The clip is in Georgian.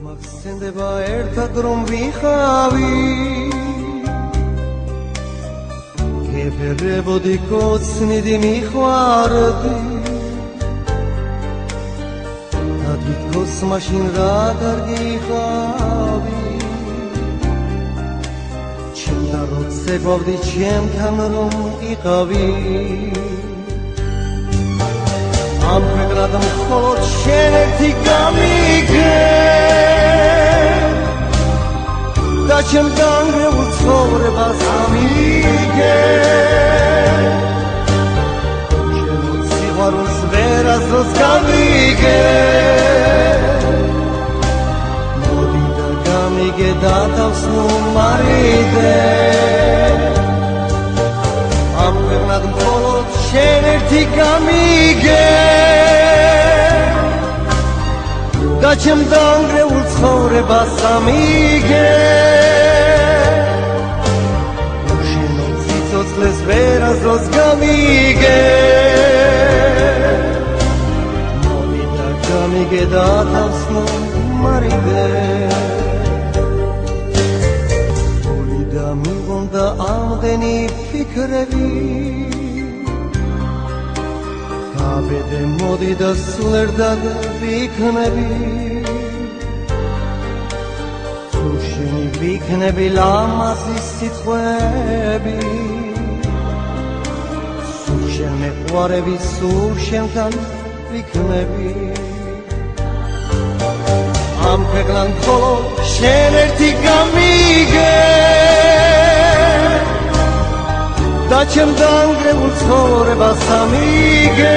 მახსენდება ერთად რომ ვიხავი გეფერებოდი კოცნიდი მიხვარდი და თვითქოს მაშინ რა კარგი ხავი ჩემთან როცებავდი ჩემთან რომ იყავი ამ ქვეყნად მხოლოდ შენ ერთი გამიგე და ჩემ განგრეულ ცხოვრებას ამიგე ჩემ სიყვარულს ვერასდროს გამიგე მოდი და გამიგე და თავს მომარიდე ამ ქვეყნად მხოლოდ შენ ერთი გამიგე და ჩემ განგრეულ ცხოვრებას ამიგე შენო ციცოცხლეს ვერასდროს გამიგე მოდი და გამიგე და თავს მომარიდე თული და მიღონდა ამდენი ფიქრები აბედე მოდი და სულ ერთად ვიქნები თუ შენი ვიქნები ლამაზი სიტყვები სულ შენ მეყვარები სულ შენთან ვიქნები ამ ქვეყნად მხოლოდ შენ ერთი გამიგე და ჩემ განგრეულ ცხოვრებას ამიგე